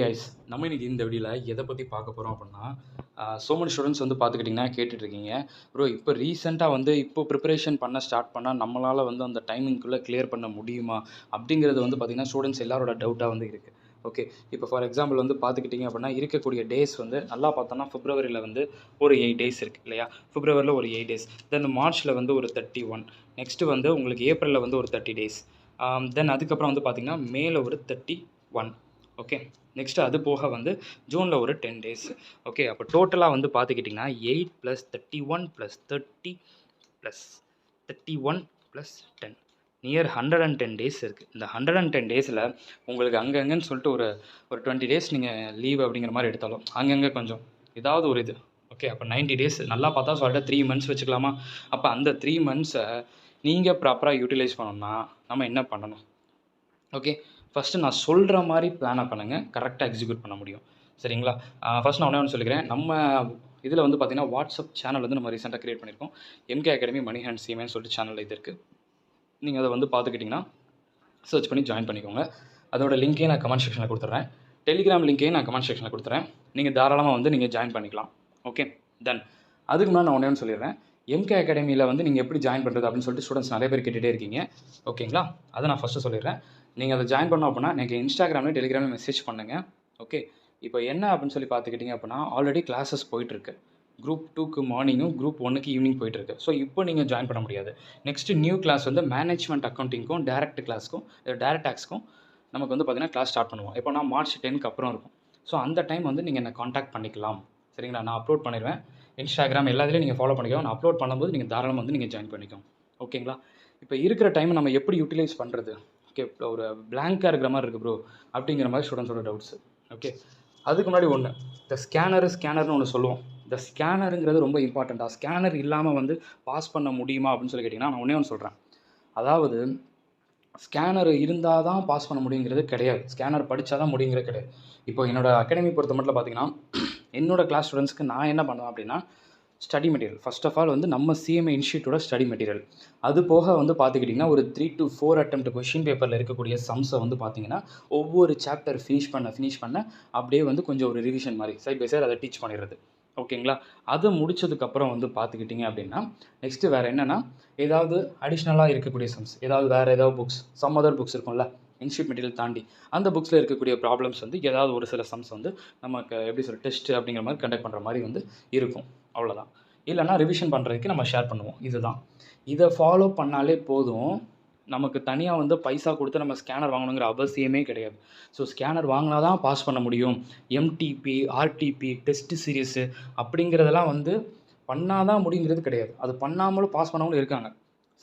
Guys, நம்ம இன்னைக்கு இந்த வீடியோவில் எதை பற்றி பார்க்க போகிறோம் அப்படின்னா, so many ஸ்டூடெண்ட்ஸ் வந்து பார்த்துக்கிட்டிங்கன்னா கேட்டுட்ருக்கீங்க. ப்ரோ இப்போ ரீசெண்டாக வந்து இப்போ ப்ரிப்பரேஷன் பண்ண ஸ்டார்ட் பண்ணால் நம்மளால் வந்து அந்த டைமிங்குள்ளே கிளியர் பண்ண முடியுமா அப்படிங்கிறது வந்து பார்த்திங்கன்னா ஸ்டூடெண்ட்ஸ் எல்லாரோட டவுட்டாக வந்து இருக்குது. ஓகே, இப்போ ஃபார் எக்ஸாம்பிள் வந்து பார்த்துக்கிட்டிங்க அப்படின்னா இருக்கக்கூடிய டேஸ் வந்து நல்லா பார்த்தோன்னா பிப்ரவரியில் வந்து ஒரு 8 டேஸ் இருக்குது இல்லையா? பிப்ரவரியில் ஒரு 8 டேஸ், தென் மார்ச்சில் வந்து ஒரு 31, நெக்ஸ்ட்டு வந்து உங்களுக்கு ஏப்ரலில் வந்து ஒரு 30 டேஸ், தென் அதுக்கப்புறம் வந்து பார்த்திங்கன்னா மேல ஒரு 31. ஓகே, நெக்ஸ்ட்டு அது போக வந்து ஜூனில் ஒரு 10 டேஸ். ஓகே, அப்போ டோட்டலாக வந்து பார்த்துக்கிட்டிங்கன்னா 8 + 31 + 30 + 31 + 10 நியர் 110 டேஸ் இருக்குது. இந்த 110 டேஸில் உங்களுக்கு அங்கங்கன்னு சொல்லிட்டு ஒரு ஒரு 20 டேஸ் நீங்கள் லீவ் அப்படிங்கிற மாதிரி எடுத்தாலும் அங்கங்கே கொஞ்சம் ஏதாவது ஒரு இது. ஓகே, அப்போ 90 டேஸ் நல்லா பார்த்தா சொல்லிட்டு 3 மந்த்ஸ் வச்சுக்கலாமா? அப்போ அந்த 3 மந்த்ஸை நீங்கள் ப்ராப்பராக யூட்டிலைஸ் பண்ணணும்னா நம்ம என்ன பண்ணணும்? ஓகே, ஃபஸ்ட்டு நான் சொல்கிற மாதிரி பிளானை பண்ணுங்கள், கரெக்டாக எக்ஸிக்யூட் பண்ண முடியும். சரிங்களா? ஃபஸ்ட் நான் ஒன்று சொல்லிக்கிறேன். நம்ம இதில் வந்து பார்த்திங்கன்னா வாட்ஸ்அப் சேனல் வந்து நம்ம ரீசெண்டாக க்ரியேட் பண்ணியிருக்கோம். MK அகாடமி மணி ஹேண்ட் சீமேன்னு சொல்லிட்டு சேனல் இது இருக்குது. நீங்கள் அதை வந்து பார்த்துக்கிட்டிங்கன்னா சர்ச் பண்ணி ஜாயின் பண்ணிக்கோங்க. அதோட லிங்க்கையும் நான் கமெண்ட் செக்ஷனில் கொடுத்துட்றேன். டெலிகிராம் லிங்க்கையும் நான் கமெண்ட் செக்ஷனில் கொடுத்துறேன். நீங்கள் தாராளமாக வந்து நீங்கள் ஜாயின் பண்ணிக்கலாம். ஓகே, தென் அதுக்கு முன்னாடி நான் ஒன்று சொல்லிடுறேன். MK அகாடமியில் வந்து நீங்கள் எப்படி ஜாயின் பண்ணுறது அப்படின்னு சொல்லிட்டு ஸ்டூடெண்ட்ஸ் நிறைய பேர் கேட்டுகிட்டே இருக்கீங்க. ஓகேங்களா? அதை நான் ஃபஸ்ட்டு சொல்லிடுறேன். நீங்கள் அதை ஜாயின் பண்ணோம் அப்படின்னா எனக்கு இன்ஸ்டாகிராம்லேயும் டெலிகிராம்லேயும் மெசேஜ் பண்ணுங்கள். ஓகே, இப்போ என்ன அப்படின்னு சொல்லி பார்த்துக்கிட்டிங்க அப்படின்னா ஆல்ரெடி கிளாஸஸ் போயிட்டுருக்கு. குரூப் 2க்கு மார்னிங்கும் குரூப் 1க்கு ஈவினிங் போயிட்டுருக்கு. ஸோ இப்போ நீங்கள் ஜாயின் பண்ண முடியாது. நெக்ஸ்ட்டு நியூ கிளாஸ் வந்து மேனேஜ்மெண்ட் அக்கௌண்டிங்க்கும் டேரக்ட் டேக்ஸ்க்கும் நமக்கு வந்து பார்த்திங்கன்னா கிளாஸ் ஸ்டார்ட் பண்ணுவோம். எப்போனா மார்ச் 10க்கு அப்புறம் இருக்கும். ஸோ அந்த டைம் வந்து நீங்கள் என்னை காண்டாக்ட் பண்ணிக்கலாம். சரிங்களா? நான் அப்லோட் பண்ணிடுவேன். இன்ஸ்டாகிராம் எல்லாத்துலேயும் நீங்கள் ஃபாலோ பண்ணிக்கோ. நான் அப்லோட் பண்ணும்போது நீங்கள் தாராளமாக வந்து நீங்கள் ஜாயின் பண்ணிக்கோங்க. ஓகேங்களா? இப்போ இருக்கிற டைமை நம்ம எப்படி யூட்டிலைஸ் பண்ணுறது? ஓகே, ஒரு பிளாங்காக இருக்கிற மாதிரி இருக்குது ப்ரோ அப்படிங்கிற மாதிரி ஸ்டூடெண்ட்ஸோட டவுட்ஸு. ஓகே, அதுக்கு முன்னாடி ஒன்று, இந்த ஸ்கேனர்னு ஒன்று சொல்லுவோம். இந்த ஸ்கேனருங்கிறது ரொம்ப இம்பார்ட்டண்ட்டாக. ஸ்கேனர் இல்லாமல் வந்து பாஸ் பண்ண முடியுமா அப்படின்னு சொல்லி கேட்டிங்கன்னா நான் ஒன்று சொல்கிறேன். அதாவது ஸ்கேனர் இருந்தால் தான் பாஸ் பண்ண முடியுங்கிறது கிடையாது. ஸ்கேனர் படித்தா தான் முடியுங்கிறது கிடையாது. இப்போ என்னோடய அகாடமி பொறுத்த மட்டும் பார்த்திங்கன்னா என்னோடய கிளாஸ் ஸ்டூடெண்ட்ஸ்க்கு நான் என்ன பண்ணுவேன் அப்படின்னா study material first of all வந்து நம்ம CMA இன்ஸ்டியூட்டோட ஸ்டடி மெட்டீரியல், அது போக வந்து பார்த்துக்கிட்டிங்கன்னா ஒரு 3 to 4 அட்டெம்ப்ட் கொஷின் பேப்பரில் இருக்கக்கூடிய சம்ஸை வந்து பார்த்திங்கன்னா ஒவ்வொரு சாப்டர் ஃபினிஷ் பண்ண அப்படியே வந்து கொஞ்சம் ஒரு ரிவிஷன் மாதிரி சைட் பை சைட் அதை டீச் பண்ணிடுறது. ஓகேங்களா? அதை முடித்ததுக்கப்புறம் வந்து பார்த்துக்கிட்டிங்க அப்படின்னா நெக்ஸ்ட்டு வேறு என்னென்னா ஏதாவது அடிஷ்னலாக இருக்கக்கூடிய சம்ஸ், ஏதாவது வேறு ஏதாவது புக்ஸ், சம் அதர் புக்ஸ் இருக்கும்ல இன்ஸ்டியூட் மெட்டீரியல் தாண்டி அந்த புக்ஸில் இருக்கக்கூடிய ப்ராப்ளம்ஸ் வந்து ஏதாவது ஒரு சில சம்ஸ் வந்து நமக்கு எப்படி சொல்ல டெஸ்ட் அப்படிங்கிற மாதிரி கண்டக்ட் பண்ணுற மாதிரி வந்து இருக்கும். அவ்வளோதான். இல்லைனா ரிவிஷன் பண்ணுறதுக்கு நம்ம ஷேர் பண்ணுவோம். இதுதான். இதை ஃபாலோ பண்ணாலே போதும். நமக்கு தனியாக வந்து பைசா கொடுத்து நம்ம ஸ்கேனர் வாங்கணுங்கிற அவசியமே கிடையாது. ஸோ ஸ்கேனர் வாங்கினா தான் பாஸ் பண்ண முடியும். MTP, RTP, டெஸ்ட் சீரீஸு அப்படிங்கிறதெல்லாம் வந்து பண்ணால் தான் முடியுங்கிறது கிடையாது. அது பண்ணாமலும் பாஸ் பண்ணவங்களும் இருக்காங்க.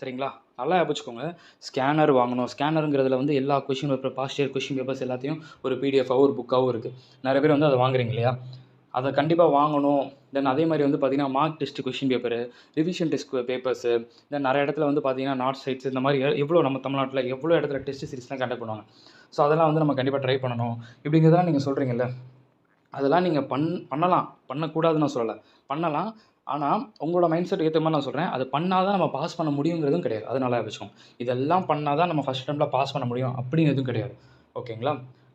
சரிங்களா? நல்லா வச்சுக்கோங்க. ஸ்கேனர் வாங்கணும். ஸ்கேனருங்கிறதுல வந்து எல்லா question paper, past year question papers எல்லாத்தையும் ஒரு PDF-ஆவோ ஒரு புக்காவோ இருக்குது. நிறைய பேர் வந்து அதை வாங்குறீங்க இல்லையா? அதை கண்டிப்பாக வாங்கணும். தென் அதே மாதிரி வந்து பார்த்திங்கன்னா mark test question paper, revision test papers, then நிறைய இடத்துல வந்து பார்த்திங்கன்னா நார்த் சைட்ஸ் இந்த மாதிரி எவ்வளோ நம்ம தமிழ்நாட்டில் எவ்வளோ இடத்துல டெஸ்ட் சீரிஸ்லாம் கண்டக்ட் பண்ணுவாங்க. ஸோ அதெல்லாம் வந்து நம்ம கண்டிப்பாக ட்ரை பண்ணணும். இப்படிங்கிறதெல்லாம் நீங்கள் சொல்கிறீங்கல்ல, அதெல்லாம் நீங்கள் பண்ணலாம். பண்ணக்கூடாதுன்னு நான் சொல்லலை, பண்ணலாம். ஆனால் உங்களோட மைண்ட் செட் ஏற்ற மாதிரி நான் சொல்கிறேன். அது பண்ணால் தான் நம்ம பாஸ் பண்ண முடியுங்கிறதும் கிடையாது. அது நல்லா வச்சுக்கோங்க. இதெல்லாம் பண்ணால் தான் நம்ம ஃபஸ்ட் அட்டெம்ப்டில் பாஸ் பண்ண முடியும் அப்படிங்கிறதும் கிடையாது. ஓகேங்களா?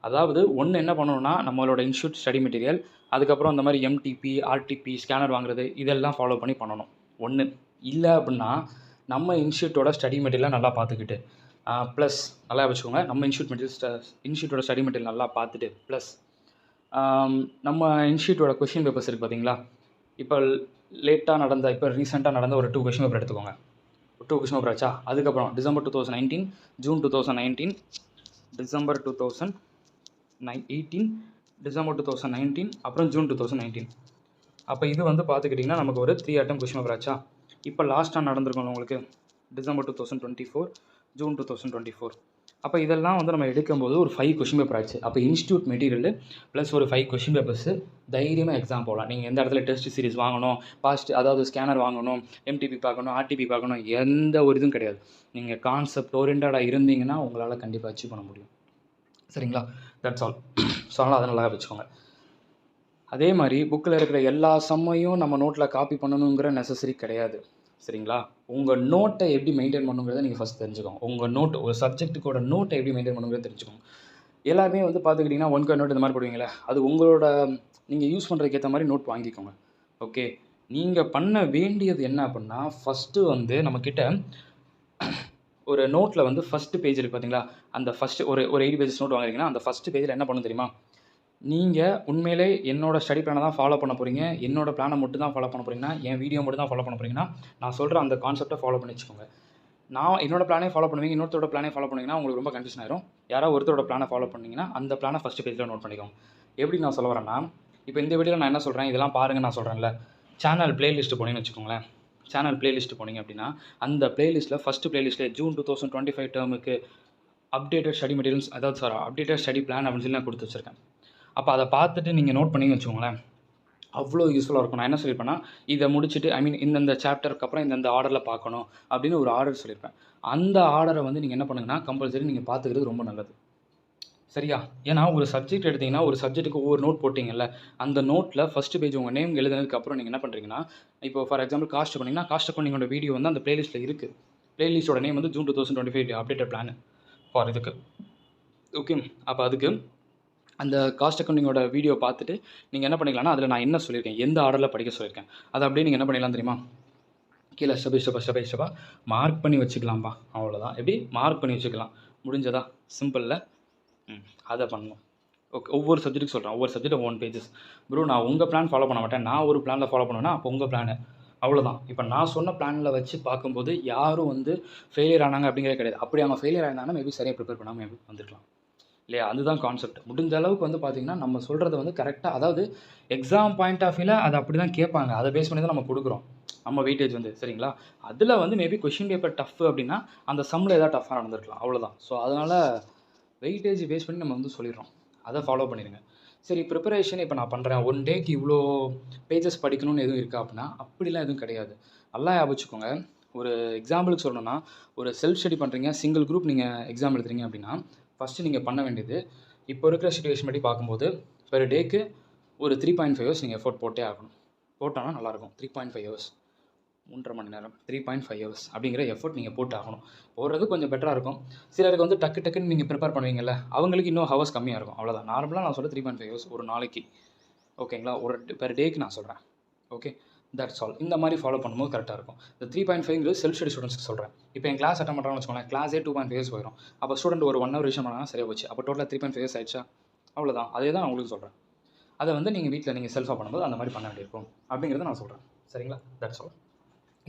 அதாவது ஒன்று என்ன பண்ணணும்னா நம்மளோட இன்ஸ்டியூட் ஸ்டடி மெட்டீரியல், அதுக்கப்புறம் இந்த மாதிரி MTP, RTP, ஸ்கேனர் வாங்குறது இதெல்லாம் ஃபாலோ பண்ணி பண்ணணும். ஒன்று இல்லை அப்படின்னா நம்ம இன்ஸ்டியூட்டோட ஸ்டடி மெட்டீரியலை நல்லா பார்த்துக்கிட்டு ப்ளஸ் நல்லா வச்சுக்கோங்க. நம்ம இன்ஸ்டியூட்டோட ஸ்டடி மெட்டீரியல் நல்லா பார்த்துட்டு ப்ளஸ் நம்ம இன்ஸ்டியூட்டோட கொஷின் பேப்பர்ஸ் இருக்குது பார்த்தீங்களா? இப்போ இப்போ ரீசெண்டாக நடந்த ஒரு 2 கொஷின் பேப்பர் எடுத்துக்கோங்க. 2 கொஷின் பேப்பர் ஆச்சா? அதுக்கப்புறம் டிசம்பர் 2019, ஜூன் 2019, டிசம்பர் 2018, டிசம்பர் 2019, அப்புறம் ஜூன் 2019. அப்போ இது வந்து பார்த்துக்கிட்டிங்கன்னா நமக்கு ஒரு 3 அட்டெம்ப்ட் கொஷின் பேப்பர் ஆச்சா? இப்போ லாஸ்ட்டாக நடந்திருக்கோம் உங்களுக்கு டிசம்பர் 2024, ஜூன் 2024. அப்போ இதெல்லாம் வந்து நம்ம எடுக்கும்போது ஒரு 5 கொஷின் பேப்பர் ஆச்சு. அப்போ இன்ஸ்டியூட் மெட்டீரியல் ப்ளஸ் ஒரு 5 கொஷின் பேப்பர்ஸு தைரியமாக எக்ஸாம் போகலாம். நீங்கள் எந்த இடத்துல டெஸ்ட் சீரிஸ் வாங்கணும், அதாவது ஸ்கேனர் வாங்கணும், MTP பார்க்கணும், RTP பார்க்கணும், எந்த ஒரு இதுவும் கிடையாது. நீங்கள் கான்செப்ட் ஓரியன்டாக இருந்தீங்கன்னா உங்களால் கண்டிப்பாக அச்சீவ் பண்ண முடியும். சரிங்களா? That's all. ஸோ அதனால் அதை நல்லா வச்சுக்கோங்க. அதே மாதிரி புக்கில் இருக்கிற எல்லா சம்மையும் நம்ம நோட்டில் காப்பி பண்ணணுங்கிற நெசசரி கிடையாது. சரிங்களா? உங்கள் நோட்டை எப்படி மெயின்டைன் பண்ணுங்கிறத நீங்கள் ஃபஸ்ட் தெரிஞ்சுக்கோங்க. உங்கள் நோட் ஒரு சப்ஜெக்ட்டுக்கோட நோட்டை எப்படி மெயின்டைன் பண்ணுங்கிறத தெரிஞ்சுக்கோங்க. எல்லாருமே வந்து பார்த்துக்கிட்டிங்கன்னா ஒன் கார்ட் நோட் இந்த மாதிரி போடுவீங்களே, அது உங்களோட நீங்கள் யூஸ் பண்ணுறதுக்கு ஏற்ற மாதிரி நோட் வாங்கிக்கோங்க. ஓகே. நீங்கள் பண்ண வேண்டியது என்ன அப்படின்னா, ஃபஸ்ட்டு வந்து நம்மக்கிட்ட ஒரு நோட்டில் வந்து ஃபஸ்ட்டு பேஜ் இருக்குது பார்த்தீங்களா, அந்த ஃபஸ்ட்டு ஒரு ஒரு 80 பேஜஸ் நோட் வாங்குறீங்கன்னா அந்த ஃபஸ்ட்டு பேஜில் என்ன பண்ணணும் தெரியுமா? நீங்கள் உண்மையிலே என்னோட ஸ்டடி பிளானை தான் ஃபாலோ பண்ண போகிறீங்க, என்னோட பிளானை மட்டும் தான் ஃபாலோ பண்ண போகிறீங்கன்னா, என் வீடியோ மட்டும் தான் ஃபாலோ பண்ண போகிறீங்கன்னா, நான் சொல்கிற அந்த கான்செப்ட்டை ஃபாலோ பண்ணி வச்சுக்கோங்க. நான் என்னோட பிளானே ஃபாலோ பண்ணுவீங்க, இன்னொருத்தரோட பிளானே ஃபாலோ பண்ணிங்கன்னா உங்களுக்கு ரொம்ப கன்ஃபியூஷன் ஆயிரும். யாராவது ஒருத்தரோட பிளானை ஃபாலோ பண்ணிங்கன்னா அந்த பிளானை ஃபஸ்ட்டு பேஜில் நோட் பண்ணிக்கோங்க. எப்படி நான் சொல்ல வரேன்னா, இப்போ இந்த வீடியோவில் நான் என்ன சொல்கிறேன், இதெல்லாம் பாருங்கள் நான் சொல்கிறேன்ல, சேனல் பிளேலிஸ்ட்டு போனீங்கன்னு வச்சுக்கோங்களேன். சேனல் பிளேலிஸ்ட்டு போனீங்க அப்படின்னா, அந்த பிளேலிஸ்ட்டில் ஃபஸ்ட்டு பிளேலிஸ்ட்டில் ஜூன் 2025 டேர்முக்கு அப்டேட்டட் ஸ்டடி மெட்டீரியல்ஸ், அதாவது அப்டேட்டட் ஸ்டடி பிளான் அப்படின்னு சொல்லி நான் கொடுத்து வச்சுருக்கேன். அப்போ அதை பார்த்துட்டு நீங்கள் நோட் பண்ணிங்கன்னு வச்சுக்கோங்களேன், அவ்வளோ யூஸ்ஃபுல்லாக இருக்கும். நான் என்ன சொல்லியிருப்பேன்னா, இதை முடிச்சுட்டு இந்தந்த சாப்டருக்கு அப்புறம் இந்தந்த ஆர்டரில் பார்க்கணும் அப்படின்னு ஒரு ஆர்டர் சொல்லியிருப்பேன். அந்த ஆர்டரை வந்து நீங்கள் என்ன பண்ணுங்கன்னா, கம்பல்சரி நீங்கள் பார்த்துக்கிறது ரொம்ப நல்லது. சரியா? ஏன்னா ஒரு சப்ஜெக்ட் எடுத்தீங்கன்னா, ஒரு சப்ஜெக்ட்டுக்கு ஒவ்வொரு நோட் போட்டிங்கல்ல, அந்த நோட்டில் ஃபஸ்ட்டு பேஜ் உங்கள் நேம் எழுதுனதுக்கப்புறம் நீங்கள் என்ன பண்ணுறீங்கன்னா, இப்போ ஃபார் எக்ஸாம்பிள் காஸ்ட் அக்கவுண்டிங்னா, காஸ்ட் அக்கவுண்டிங்கோட வீடியோ வந்து அந்த பிளேலிஸ்ட்டில் இருக்குது. பிளேலிஸ்ட்டோட நேம் வந்து ஜூன் 2025 அப்டேட்டட் பிளான் ஃபார் இதுக்கு. ஓகே. அப்போ அதுக்கு அந்த காஸ்ட் அக்கவுண்டிங்கோட வீடியோ பார்த்துட்டு நீங்கள் என்ன பண்ணிக்கலாம்னா, அதில் நான் என்ன சொல்லியிருக்கேன், எந்த ஆர்டரில் படிக்க சொல்லியிருக்கேன், அதை அப்படியே நீங்கள் என்ன பண்ணிடலாம் தெரியுமா? கீழே ஸ்டெப் மார்க் பண்ணி வச்சுக்கலாம்ப்பா. அவ்வளோதான். எப்படி மார்க் பண்ணி வச்சுக்கலாம். முடிஞ்சதா? சிம்பிளில். அதை பண்ணணும். ஓகே. ஒவ்வொரு சப்ஜெக்ட்டுக்கு சொல்கிறேன். ஒவ்வொரு சப்ஜெக்ட் 1 பேஜஸ். ப்ரோ நான் உங்கள் பிளான் ஃபாலோ பண்ண மாட்டேன், நான் ஒரு பிளானில் ஃபாலோ பண்ணுவேன்னா அப்போ உங்கள் பிளானு. அவ்வளோதான். இப்போ நான் சொன்ன பிளானில் வச்சு பார்க்கும்போது யாரும் வந்து ஃபெயிலியர் ஆனாங்க அப்படிங்கிறது கிடையாது. அப்படி அவங்க ஃபெயிலியர் ஆயிருந்தாங்கன்னா மேபி சரியாக ப்ரிப்பேர் பண்ணாமல் மேபி வந்துருக்கலாம் இல்லையா? அதுதான் கான்செப்ட். முடிஞ்ச அளவுக்கு வந்து பார்த்திங்கன்னா, நம்ம சொல்கிறத வந்து கரெக்டாக, அதாவது எக்ஸாம் பாயிண்ட் ஆஃப் வியூவில் அதை அப்படி தான் கேட்பாங்க. அதை பேஸ் பண்ணி தான் நம்ம கொடுக்குறோம் நம்ம வெயிட்டேஜ் வந்து. சரிங்களா? அதில் வந்து மேபி கொஷின் பேப்பர் டஃப் அப்படின்னா அந்த சம்மில் ஏதாவது டஃப்பாக நடந்திருக்கலாம். அவ்வளோதான். ஸோ அதனால் வெயிட்டேஜ் பேஸ் பண்ணி நம்ம வந்து சொல்லிடுறோம். அதை ஃபாலோ பண்ணிடுங்க. சரி, ப்ரிப்பரேஷன் இப்போ நான் பண்ணுறேன், 1 டேக்கு இவ்வளோ பேஜஸ் படிக்கணும்னு எதுவும் இருக்கா அப்படின்னா அப்படிலாம் எதுவும் கிடையாது. நல்லா ஞாபகம் வச்சுக்கோங்க. ஒரு எக்ஸாம்பிளுக்கு சொல்லணும்னா, ஒரு செல்ஃப் ஸ்டடி பண்ணுறீங்க, சிங்கிள் குரூப் நீங்கள் எக்ஸாம் எழுதுறீங்க அப்படின்னா, ஃபஸ்ட்டு நீங்கள் பண்ண வேண்டியது, இப்போ இருக்கிற சிச்சுவேஷன் படி பார்க்கும்போது பெர் டேக்கு ஒரு 3.5 ஹவர்ஸ் நீங்கள் எஃபோர்ட் போட்டே ஆகணும். போட்டானா நல்லாயிருக்கும். 3.5 ஹவர்ஸ், 3.5 மணி நேரம், 3.5 ஹவர்ஸ் அப்படிங்கிற எஃபோர்ட் நீங்கள் போட்டு ஆகணும். போடுறது கொஞ்சம் பெட்டராக இருக்கும். சிலருக்கு வந்து டக்குன்னு நீங்கள் ப்ரிப்பேர் பண்ணுவீங்கல்ல, அவங்களுக்கு இன்னும் ஹவர்ஸ் கம்மியாக இருக்கும். அவ்வளோதான். நார்மலாக நான் சொல்ல 3.5 ஹவர்ஸ் ஒரு நாளைக்கு. ஓகேங்களா? ஒரு பெர் டேக்கு நான் சொல்கிறேன். Okay, that's all. இந்த மாதிரி ஃபாலோ பண்ணும்போது கரெக்டாக இருக்கும். இந்த 3.5ங்கிறது செல்ஃப் ஸ்டடி ஸ்டூடெண்ட்ஸ்க்கு சொல்கிறேன். இப்போ என் கிளாஸ் அட்டன் பண்ணுறாங்கன்னு வச்சுக்கோங்களேன், கிளாஸே 2.5 ஹவர்ஸ் போயிடும். அப்போ ஸ்டூடெண்ட் ஒரு 1 ஹவர் ரிவிஷன் பண்ணாங்கன்னா சரியாக போச்சு. அப்போ டோட்டலாக 3.5 ஹவர்ஸ் ஆயிடுச்சா? அவ்வளோதான். அதே தான் நான் உங்களுக்கு சொல்கிறேன். அதை வந்து நீங்கள் வீட்டில் நீங்கள் செல்ஃபாக பண்ணும்போது அந்த மாதிரி பண்ண வேண்டியிருக்கும் அப்படிங்கிறத நான் சொல்கிறேன். சரிங்களா? That's all.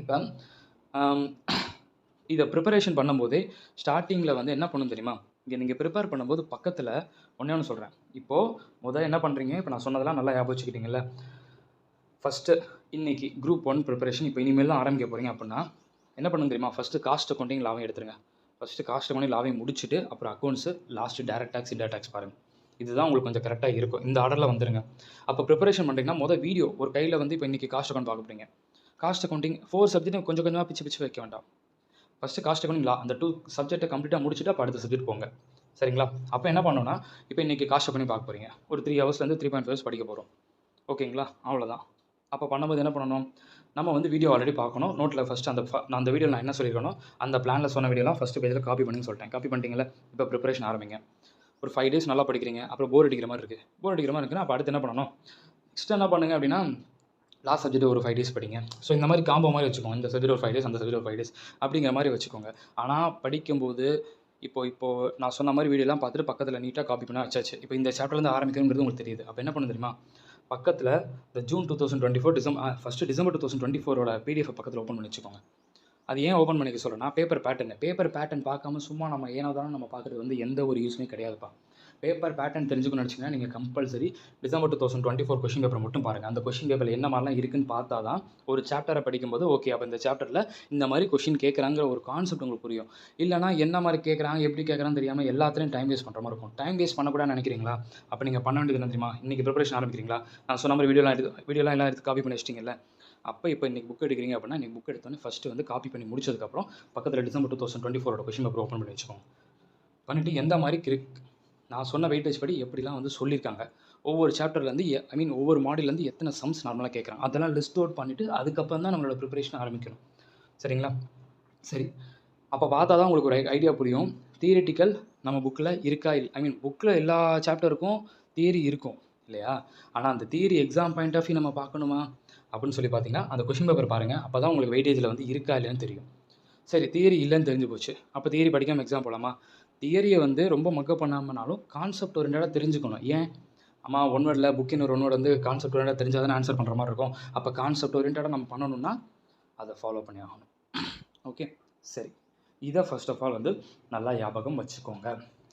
இப்போ இதை ப்ரிப்பரேஷன் பண்ணும்போதே ஸ்டார்டிங்கில் வந்து என்ன பண்ணணும் தெரியுமா? இங்கே நீங்கள் ப்ரிப்பேர் பண்ணும்போது பக்கத்தில் ஒன்று சொல்கிறேன். இப்போது என்ன பண்ணுறீங்க, இப்போ நான் சொன்னதெல்லாம் நல்லா ஞாபகம் வச்சுக்கிட்டீங்கல்ல. ஃபஸ்ட்டு இன்றைக்கி குரூப் 1 ப்ரிப்பரேஷன் இப்போ இனிமேல் தான் ஆரம்பிக்க போகிறீங்க அப்படின்னா என்ன பண்ணணும் தெரியுமா? ஃபஸ்ட்டு காஸ்ட் அக்கவுண்டிங் லாவையும் எடுத்துருங்க. ஃபஸ்ட்டு காஸ்ட் அக்கவுண்டிங் லாவையும் முடிச்சுட்டு அப்புறம் accounts, last direct tax, indirect tax பாருங்கள். இதுதான் உங்களுக்கு கொஞ்சம் கரெக்டாக இருக்கும். இந்த ஆர்டரில் வந்துருங்க. அப்போ ப்ரிப்பரேஷன் பண்ணுறீங்கன்னா வீடியோ ஒரு கையில் வந்து இப்போ இன்றைக்கி காஸ்ட் அக்கௌண்ட் பார்க்க போகிறீங்க. காஸ்ட் அக்கவுண்டிங் 4 சப்ஜெக்ட் கொஞ்சம் கொஞ்சமாக பிச்சு வைக்க வேண்டாம். ஃபஸ்ட்டு காஸ்ட் அக்கவுண்டிங் லா அந்த 2 சப்ஜெக்ட்டை கம்ப்ளீட்டாக முடிச்சுட்டு அப்போ அடுத்த சப்ஜெக்ட் போங்க. சரிங்களா? அப்போ என்ன பண்ணணும்னா, இப்போ இன்றைக்கி காஸ்ட் அக்கவுண்டிங் பார்க்க போகிறீங்க. ஒரு 3 ஹவர்ஸ்லேருந்து 3.5 ஹவர்ஸ் படிக்க போகிறோம். ஓகேங்களா? அவ்வளோதான். அப்போ பண்ணும்போது என்ன பண்ணணும், நம்ம வந்து வீடியோ ஆல்ரெடி பார்க்கணும். நோட்டில் ஃபஸ்ட்டு நான் அந்த வீடியோவில் நான் என்ன சொல்லியிருக்கணும், அந்த பிளானில் சொன்ன வீடியோலாம் ஃபஸ்ட்டு பேஜில் காப்பி பண்ணின்னு சொல்லிட்டேன். காப்பி பண்ணிட்டீங்களா? இப்போ ப்ரிப்பரேஷன் ஆரம்பிங்க. ஒரு 5 டேஸ் நல்லா படிக்கிறீங்க, அப்புறம் போர் அடிக்கிற மாதிரி இருக்குன்னா அப்போ அடுத்து என்ன பண்ணணும், நெக்ஸ்ட் என்ன பண்ணுங்க அப்படின்னா, லாஸ்ட் சப்ஜெக்ட் ஒரு 5 டேஸ் படிங்க. ஸோ இந்த மாதிரி காம்போ மாதிரி வச்சுக்கோங்க. இந்த சப்ஜெக்ட் ஒரு 5 டேஸ், அந்த சப்ஜெக்ட் ஒரு 5 டேஸ் அப்படிங்கிற மாதிரி வச்சுக்கோங்க. ஆனால் படிக்கும்போது இப்போது நான் சொன்ன மாதிரி வீடியோலாம் பார்த்துட்டு பக்கத்தில் நீட்டாக காப்பி பண்ண வச்சாச்சு. இப்போ இந்த சாப்டர்லேருந்து ஆரம்பிக்கணுங்கிறது உங்களுக்கு தெரியுது. அப்போ என்ன பண்ண தெரியுமா, பக்கத்தில் இந்த ஜூன் 2024 ஃபஸ்ட்டு டிசம்பர் 2024ஓட பிடிஎஃப் பக்கத்தில் ஓப்பன் பண்ணி வச்சுக்கோங்க. அது ஏன் ஓப்பன் பண்ணிக்க சொல்கிறேன்னா, பேப்பர் பேட்டர்ன் பார்க்காம சும்மா நம்ம ஏனோ தானே நம்ம பார்க்குறது வந்து எந்த ஒரு யூஸுமே கிடையாதுப்பா. பேப்பர் பேட்டர்ன் தெரிஞ்சுக்கணும்னு நினச்சிங்கன்னா நீங்கள் கம்பல்சரி டிசம்பர் 2024 கொஷின் பேப்பர் மட்டும் பாருங்கள். அந்த கொஷின் பேப்பரில் என்ன மாதிரிலாம் இருக்குன்னு பார்த்தா தான் ஒரு சாப்டரை படிக்கும்போது ஓகே அப்போ இந்த சாப்டரில் இந்த மாதிரி கொஷின் கேட்குறாங்கிற ஒரு கான்செப்ட் உங்களுக்கு புரியும். இல்லைனா என்ன மாதிரி கேட்குறாங்க, எப்படி கேட்குறான்னு தெரியாமல் எல்லாத்துலேயும் டைம் வேஸ்ட் பண்ணுற மாதிரி இருக்கும். டைம் வேஸ்ட் பண்ணக்கூடாதுன்னு நினைக்கிறீங்களா? அப்போ நீங்கள் பண்ண வேண்டியது என்ன தெரியுமா, இன்றைக்கி ப்ரிப்பரேஷன் ஆரம்பிக்கிறீங்களா, நான் சொன்ன மாதிரி வீடியோலாம் எல்லாம் எடுத்து காப்பி பண்ணி வச்சிட்டிங்கல்ல. அப்போ இன்றைக்கி புக் எடுக்கிறீங்க அப்படின்னா இன்றைக்கி புக் எடுத்தோன்னே ஃபஸ்ட்டு வந்து காப்பி பண்ணி முடிச்சதுக்கப்புறம் பக்கத்தில் டிசம்பர் 2024ஓட கொஷின் பேப்பர் ஓப்பன் பண்ணி வச்சுக்கோங்க. பண்ணிவிட்டு எந்த மாதிரி நான் சொன்ன வெயிட்டேஜ் படி எப்படிலாம் வந்து சொல்லியிருக்காங்க, ஒவ்வொரு சாப்டர்லேருந்து ஒவ்வொரு மாடிலேருந்து எத்தனை சம்ஸ் நார்மலாக கேட்குறாங்க அதெல்லாம் லிஸ்ட் அவுட் பண்ணிவிட்டு அதுக்கப்புறம் தான் நம்மளோட ப்ரிப்பரேஷன் ஆரம்பிக்கணும். சரிங்களா? சரி, அப்போ பார்த்தா தான் உங்களுக்கு ஒரு ஐடியா புரியும். தியரிட்டிக்கல் நம்ம புக்கில் இருக்கா ஐ மீன் புக்கில் எல்லா சாப்டருக்கும் தியரி இருக்கும் இல்லையா? ஆனால் அந்த theory exam point of view நம்ம பார்க்கணுமா அப்படின்னு சொல்லி பார்த்தீங்கன்னா, அந்த கொஷின் பேப்பர் பாருங்கள். அப்போ தான் உங்களுக்கு வெயிட்டேஜில் வந்து இருக்கா இல்லையான்னு தெரியும். சரி, தியரி இல்லைன்னு தெரிஞ்சு போச்சு. அப்போ தியரி படிக்காமல் எக்ஸாம் போகலாமா? தியரியை வந்து ரொம்ப மக்கப் பண்ணாமனாலும் கான்செப்ட் ஓரியன்டடாக தெரிஞ்சுக்கணும். ஏன்? அம்மா ஒன் வேர்டில் புக்கின் ஒரு ஒன் வேர்டு வந்து கான்செப்ட் ஓரியன்டாக தெரிஞ்சால் தானே ஆன்சர் பண்ணுற மாதிரி இருக்கும். அப்போ கான்செப்ட் ஓரியன்டாக நம்ம பண்ணணும்னா அதை ஃபாலோ பண்ணி ஆகணும். ஓகே, சரி. இதை ஃபர்ஸ்ட் ஆஃப் ஆல் வந்து நல்லா ஞாபகம் வச்சுக்கோங்க.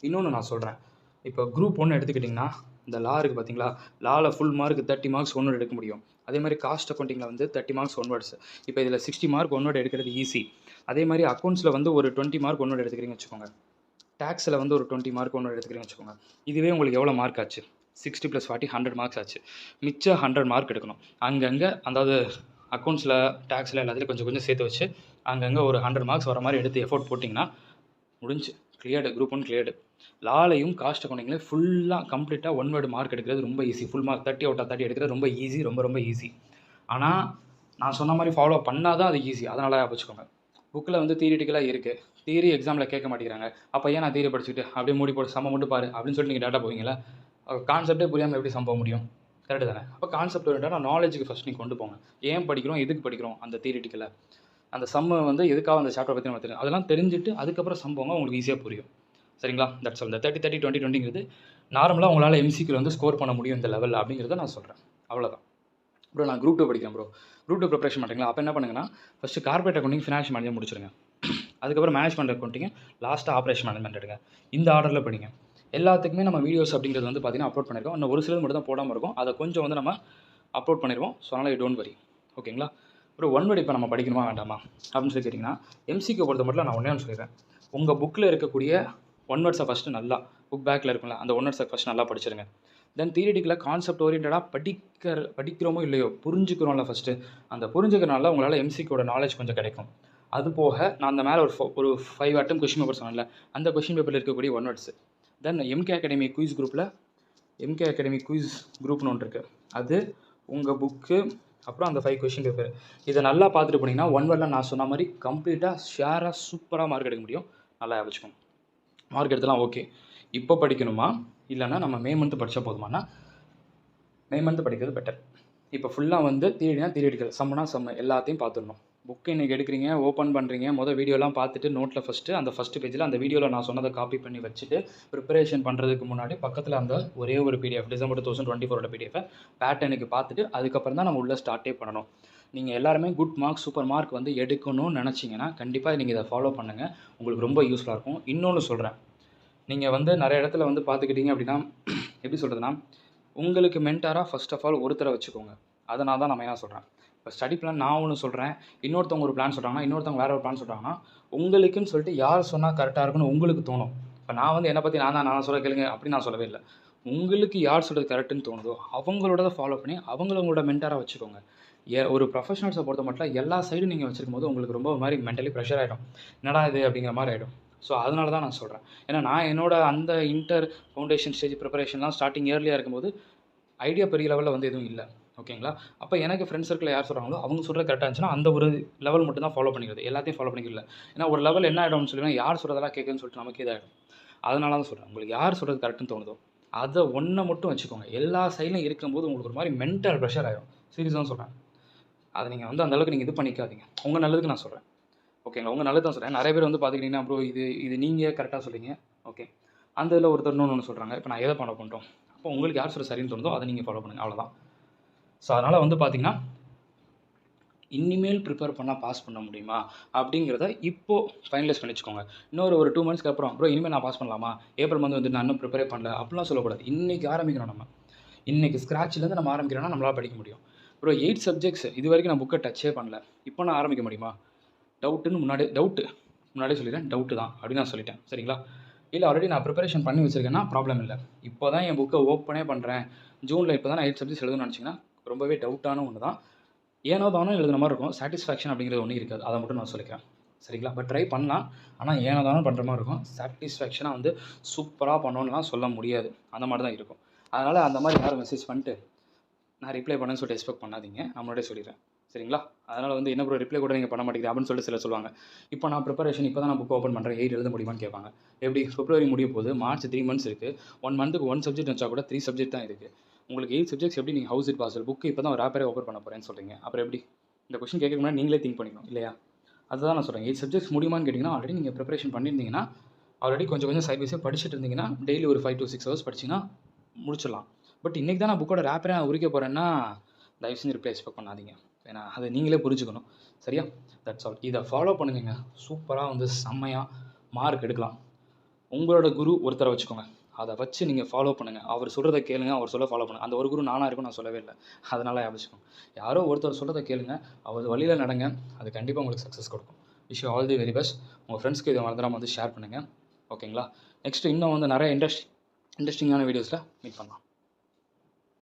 இன்னொன்று நான் சொல்கிறேன். இப்போ குரூப் 1 எடுத்துக்கிட்டிங்கன்னா, இந்த லா இருக்குது பார்த்தீங்களா? லாவில் full mark 30 marks one word எடுக்க முடியும். அதே மாதிரி காஸ்ட் அக்கௌண்டிங்கில் வந்து 30 மார்க்ஸ் ஒன் வேர்ட்ஸ். இப்போ இதில் 60 மார்க் ஒன் வேர்டு எடுக்கிறது ஈஸி. அதே மாதிரி அக்கௌண்ட்ஸில் வந்து ஒரு 20 மார்க் ஒன் வேர்டு எடுத்துக்கிறீங்கன்னு வச்சுக்கோங்க. டேக்ஸில் வந்து ஒரு 20 மார்க் ஒன் வேர்டு எடுத்துக்கிறீங்கன்னு வச்சுக்கோங்க. இதுவே உங்களுக்கு எவ்வளோ மார்க் ஆச்சு? 60 + 40 100 மார்க்ஸ் ஆச்சு. மிச்சம் 100 மார்க் எடுக்கணும். அங்கங்கே அதாவது அக்கௌண்ட்ஸில் டேக்ஸில் எல்லாத்துலேயும் கொஞ்சம் கொஞ்சம் சேர்த்து வச்சு அங்கங்கே ஒரு 100 மார்க்ஸ் வர மாதிரி எடுத்து எஃபோர்ட் போட்டிங்கன்னா முடிஞ்சு கிளியர்டு. Group 1 cleared. லாலையும் காஸ்ட் அக்கௌண்டிங்லேயும் ஃபுல்லாக கம்ப்ளீட்டாக ஒன் வேர்டு மார்க் எடுக்கிறது ரொம்ப easy. Full mark 30 out of 30 எடுக்கிறது ரொம்ப ஈஸி, ரொம்ப ரொம்ப ஈஸி. ஆனால் நான் சொன்ன மாதிரி ஃபாலோ பண்ணால் தான் அது ஈஸி. அதனால் வச்சுக்கோங்க. புக்கில் வந்து தியரிட்டிக்கலாக இருக்குது. தியரி எக்ஸாமில் கேட்க மாட்டேங்கிறாங்க. அப்போ ஏன் நான் தியரி படிச்சுட்டு அப்படியே மூடி போட்டு சம்ம மட்டும் பாரு அப்படின்னு சொல்லிட்டு நீங்கள் டேட்டா போவீங்களா? கான்செப்டே புரியாமல் எப்படி சம் போக முடியும்? கரெக்டு தானே? அப்போ கான்செப்ட் ஓரியன்டாக நாலேஜுக்கு ஃபஸ்ட் நீங்கள் கொண்டு போங்க. ஏன் படிக்கிறோம், எதுக்கு படிக்கிறோம், அந்த தியரிட்டிக்கலை அந்த சம்மை வந்து எதுக்காக அந்த சாப்டர் பற்றி நம்ம தெரியும் அதெல்லாம் தெரிஞ்சுட்டு அதுக்கப்புறம் சம் போங்க, உங்களுக்கு ஈஸியாக புரியும். சரிங்களா? That's all. இந்த 30 30 20 20ங்கிறது நார்மலாக உங்களால் எம்சிக்யூ வந்து ஸ்கோர் பண்ண முடியும் இந்த லெவல் அப்படிங்கிறத நான் சொல்கிறேன். அவ்வளோதான். ப்ரோ நான் குரூப் 2 படிக்கிறேன் ப்ரோ. குரூப் 2 ப்ரிப்பரேஷன் பண்ணுறீங்களா? அப்போ என்ன பண்ணுங்கன்னா, first corporate accounting, financial management முடிச்சிருங்க. அதுக்கப்புறம் மேனேஜ்மெண்ட் அக்கௌண்டிங், லாஸ்ட்டாக ஆப்ரேஷன் மேனேஜ்மெண்ட் எடுங்க. இந்த ஆர்டரில் படிங்க. எல்லாத்துக்குமே நம்ம வீடியோஸ் அப்படிங்கிறது வந்து பார்த்தீங்கன்னா அப்லோட் பண்ணியிருக்கோம். இன்னும் ஒரு சிலது மட்டும் தான் போடாமல் இருக்கும். அதை கொஞ்சம் வந்து நம்ம அப்லோட் பண்ணிடுவோம். ஸோ அதனால் டோன்ட் வரி. ஓகேங்களா? அப்புறம் ஒன் வேர்டு இப்போ நம்ம படிக்கணுமா வேண்டாமா அப்படின்னு சொல்லி கேட்டிங்கன்னா, எம்சிக்கு பொறுத்த மட்டும் நான் ஒன்றே சொல்லிடுறேன். உங்கள் புக்கில் இருக்கக்கூடிய ஒன் வேர்ட்ஸை ஃபஸ்ட்டு நல்லா புக் பேக்கில் இருக்கும்ல அந்த ஒன் வேர்ட்ஸை ஃபஸ்ட் நல்லா படிச்சிருங்க. தென் தியரிட்டிக்கலாக கான்செப்ட் ஓரியன்டாக படிக்கிறோமோ இல்லையோ புரிஞ்சுக்கிறோம்ல ஃபஸ்ட்டு. அந்த புரிஞ்சுக்கிறனால உங்களால் எம்சிக்கோட நாலேஜ் கொஞ்சம் கிடைக்கும். அது போக நான் அந்த மேலே ஒரு 5 அட்டம் கொஷின் பேப்பர் சொன்னேன்ல, அந்த கொஷின் பேப்பரில் இருக்கக்கூடிய ஒன் வேர்ட்ஸு. தென் எம்கே அகாடமி குயிஸ் குரூப்பில் எம்கே அகாடமி குயிஸ் குரூப்னு ஒன்று இருக்குது. அது உங்கள் புக்கு அப்புறம் அந்த 5 கொஷின் பேப்பர் இதை நல்லா பார்த்துட்டு போனீங்கன்னா ஒன் வேர்டில் நான் சொன்ன மாதிரி கம்ப்ளீட்டாக ஷேராக சூப்பராக மார்க் எடுக்க முடியும். நல்லா வச்சுக்கோங்க. மார்க் எடுத்துலாம் ஓகே. இப்போ படிக்கணுமா இல்லைன்னா நம்ம மே மந்த் படித்தா போதுமானா மே மந்த் படிக்கிறது பெட்டர். இப்போ ஃபுல்லாக வந்து தியரிட்டிக்கல் சம்முனா சம்மு எல்லாத்தையும் பார்த்துடணும். புக்கு இன்றைக்கி எடுக்கிறீங்க, ஓப்பன் பண்ணுறீங்க, வீடியோலாம் பார்த்துட்டு நோட்டில் ஃபஸ்ட்டு பேஜில் அந்த வீடியோவில் நான் சொன்னதை காப்பி பண்ணி வச்சுட்டு ப்ரிப்பரேஷன் பண்ணுறதுக்கு முன்னாடி பக்கத்தில் அந்த ஒரே ஒரு பிடிஎஃப் டிசம்பர் 2024 பிடிஎஃபை பேட்டர்னுக்கு பார்த்துட்டு அதுக்கப்புறம் தான் நம்ம உள்ளே ஸ்டார்ட்டே பண்ணணும். நீங்கள் எல்லாருமே குட் மார்க் சூப்பர் மார்க் வந்து எடுக்கணும்னு நினச்சிங்கன்னா கண்டிப்பாக நீங்கள் இதை ஃபாலோ பண்ணுங்கள். உங்களுக்கு ரொம்ப யூஸ்ஃபுல்லாக இருக்கும். இன்னொன்று சொல்கிறேன், நீங்கள் வந்து நிறைய இடத்துல வந்து பார்த்துக்கிட்டீங்க அப்படின்னா எப்படி சொல்கிறதுனா, உங்களுக்கு மென்டாராக ஃபர்ஸ்ட் ஆஃப் ஆல் ஒருத்தரை வச்சுக்கோங்க. அதனால தான் நான் மெயினாக சொல்கிறேன். இப்போ ஸ்டடி பிளான் நான் ஒன்று சொல்கிறேன், இன்னொருத்தவங்க ஒரு பிளான் சொல்கிறாங்கன்னா, இன்னொருத்தவங்க வேறு ஒரு பிளான் சொல்கிறாங்கன்னா, உங்களுக்குன்னு சொல்லிட்டு யார் சொன்னால் கரெக்டாக இருக்குன்னு உங்களுக்கு தோணும். இப்போ நான் வந்து என்னை பற்றி நான் சொல்ல கேளுங்க அப்படின்னு நான் சொல்லவே இல்லை. உங்களுக்கு யார் சொல்கிறது கரெக்டுன்னு தோணுதோ அவங்களோட ஃபாலோ பண்ணி அவங்களோட மென்டாராக வச்சுக்கோங்க. ஒரு ப்ரொஃபஷனல்ஸை பொறுத்த மட்டும் எல்லா சைடும் நீங்கள் வச்சுருக்கும் போது உங்களுக்கு ரொம்ப ஒரு மாதிரி மென்டலி ப்ரெஷர் ஆகிடும். என்னடா இது அப்படிங்கிற மாதிரி ஆகிடும். ஸோ அதனால தான் நான் சொல்கிறேன். ஏன்னா நான் என்னோட அந்த இன்டர் ஃபவுண்டேஷன் ஸ்டேஜ் ப்ரிப்பரேஷன்லாம் ஸ்டார்டிங் இயர்லியாக இருக்கும்போது ஐடியா பெரிய லெவலில் வந்து எதுவும் இல்லை. ஓகேங்களா? அப்போ எனக்கு ஃப்ரெண்ட்ஸ் சர்க்கிளில் யார் சொல்கிறாங்களோ அவங்க சொல்கிறது கரெக்டாக இருந்துச்சுன்னா அந்த ஒரு லெவல் மட்டும் தான் ஃபாலோ பண்ணிக்கிறது. எல்லாத்தையும் ஃபாலோ பண்ணிக்கல. ஏன்னா ஒரு லெவல் என்ன ஆகிடும்னு சொல்லினா யார் சொல்கிறதெல்லாம் கேட்குன்னு சொல்லிட்டு நமக்கு இதாகிடும். அதனால தான் சொல்கிறேன், உங்களுக்கு யார் சொல்கிறது கரெக்டுன்னு தோணுதோ அதை ஒன்றை மட்டும் வச்சுக்கோங்க. எல்லா சைட்லையும் இருக்கும்போது உங்களுக்கு ஒரு மாதிரி மென்டல் ப்ரெஷர் ஆகிடும். சீரியஸாக சொல்கிறேன். அதை நீங்கள் வந்து அந்தளவுக்கு நீங்கள் இது பண்ணிக்காதீங்க. உங்கள் நல்லதுக்கு நான் சொல்கிறேன். ஓகேங்களா? உங்கள் நல்லது தான் சொல்கிறேன். நிறைய பேர் வந்து பார்த்துக்கிட்டிங்கன்னா ப்ரோ இது நீங்கள் கரெக்டாக சொல்கிறீங்க. ஓகே, அந்த இதில் ஒருத்தர் ஒன்று சொல்கிறாங்க. இப்போ நான் எதை ஃபாலோ பண்ணுறோம்? அப்போ உங்களுக்கு யார் சொல்கிற சரின்னு தோணுதோ அதை நீங்கள் ஃபாலோ பண்ணுங்கள். அவ்வளோதான். ஸோ அதனால் வந்து பார்த்திங்கன்னா இனிமேல் ப்ரிப்பேர் பண்ணால் பாஸ் பண்ண முடியுமா அப்படிங்கிறத இப்போது ஃபைனலைஸ் பண்ணி வச்சுக்கோங்க. இன்னொரு ஒரு 2 மந்த்ஸ்க்கு அப்புறம் ப்ரோ இனிமேல் நான் பாஸ் பண்ணலாமா, ஏப்ரல் மந்த் வந்து நான் இன்னும் ப்ரிப்பேரே பண்ணல அப்படிலாம் சொல்லக்கூடாது. இன்றைக்கி ஆரம்பிக்கிறோம். நம்ம இன்றைக்கி ஸ்க்ராட்ச்லேருந்து நம்ம ஆரம்பிக்கிறோன்னா நம்மளால் படிக்க முடியும். ப்ரோ 8 சப்ஜெக்ட்ஸ் இது வரைக்கும் நான் புக்கை டச்சே பண்ணல, இப்போ நான் ஆரம்பிக்க முடியுமா? முன்னாடியே சொல்லிடுறேன், டவுட்டு தான் அப்படின்னு நான் சொல்லிட்டேன். சரிங்களா? இல்லை ஆல்ரெடி நான் ப்ரிப்பரேஷன் பண்ணி வச்சுருக்கேன்னா ப்ராப்ளம் இல்லை. இப்போ தான் என் புக்கை ஓப்பனே பண்ணுறேன், ஜூனில் இப்போ தான் நான் 8 சப்ஜெக்ட்ஸ் எழுதணும்னு நினச்சிங்கன்னா ரொம்பவே டவுட்டான ஒன்று தான். ஏனோ தானோ எழுதுன மாதிரி இருக்கும். சாட்டிஸ்ஃபேக்ஷன் அப்படிங்கிறது ஒன்றும் இருக்காது. அதை மட்டும் நான் சொல்லிக்கிறேன். சரிங்களா? பட் ட்ரை பண்ணலாம். ஆனால் ஏனோ தானோ பண்ணுற மாதிரி இருக்கும். சாட்டிஸ்ஃபேக்ஷனாக வந்து சூப்பராக பண்ணணும்லாம் சொல்ல முடியாது. அந்த மாதிரி தான் இருக்கும். அதனால் அந்த மாதிரி யாரும் மெசேஜ் பண்ணிட்டு நான் ரிப்ளை பண்ணேன்னு சொல்லிட்டு எக்ஸ்பெக்ட் பண்ணாதீங்க. நான் முன்னாடியே சொல்லிடுறேன். சரிங்களா? அதனால் வந்து என்ன ப்ரோ ரிப்ளை கூட நீங்கள் பண்ண மாட்டேங்கிறீங்க அப்படின்னு சொல்லிட்டு சிலர் சொல்லுவாங்க. இப்போ நான் ப்ரிப்பரேஷன் இப்போ தான் நான் புக் ஓப்பன் பண்ணுறேன் 8 எழுத முடியுமான்னு கேட்பாங்க. எப்படி பிப்ரவரி முடிய போகுது, மார்ச் 3 மந்த்ஸ் இருக்குது. 1 மந்த்துக்கு 1 சப்ஜெக்ட் வச்சா கூட 3 சப்ஜெக்ட் தான் இருக்குது. உங்களுக்கு 8 சப்ஜெக்ட்ஸ் எப்படி நீங்கள் ஹவுஸ் இட் பாசிபிள்? புக்கு இப்போ தான் ஒரு ஆப்பரே ஓப்பன் பண்ண போகிறேன்னு சொல்கிறீங்க. அப்புறம் எப்படி? இந்த கொஸ்டின் கேட்கறதுக்கு முன்னாடி நீங்களே திங்க் பண்ணிக்கணும் இல்லையா? அதுதான் நான் சொல்கிறேன். 8 சப்ஜெக்ட்ஸ் முடியுமான்னு கேட்டிங்கன்னா ஆல்ரெடி நீங்கள் ப்ரிப்பரேஷன் பண்ணியிருந்தீங்கன்னா, ஆல்ரெடி கொஞ்சம் கொஞ்சம் சைட் பை சைட் படிச்சுட்டு இருந்தீங்கன்னா, டெய்லி ஒரு 5 to 6 ஹவர்ஸ் படிச்சிங்கன்னா முடிச்சிடலாம். பட் இன்றைக்கி தான் நான் புக்கோட ரேப்பரே நான் உரிக்க போகிறேன்னா, தயவு செஞ்சு ரிப்ளை எக்ஸ்பெக்ட் பண்ணாதீங்க. ஏன்னா அதை நீங்களே புரிஞ்சுக்கணும். சரியா? That's all. இதை ஃபாலோ பண்ணுங்க. சூப்பராக வந்து செம்மையாக மார்க் எடுக்கலாம். உங்களோட குரு ஒருத்தரை வச்சுக்கோங்க. அதை வச்சு நீங்கள் ஃபாலோ பண்ணுங்கள். அவர் சொல்கிறத கேளுங்க, அவர் சொல்ல ஃபாலோ பண்ணுங்கள். அந்த ஒரு குரு நானாக இருக்கும்னு நான் சொல்லவே இல்லை. அதனால் வச்சுக்கோங்க. யாரோ ஒருத்தர் சொல்கிறத கேளுங்க, அவர் வழியில் நடங்க. அது கண்டிப்பாக உங்களுக்கு சக்ஸஸ் கொடுக்கும். Wish you all the very best. உங்கள் ஃப்ரெண்ட்ஸ்க்கு இதை மறந்துடாமல் வந்து ஷேர் பண்ணுங்கள். ஓகேங்களா? நெக்ஸ்ட்டு இன்னும் வந்து நிறைய இன்ட்ரெஸ்டிங்கான வீடியோஸில் மீட் பண்ணலாம்.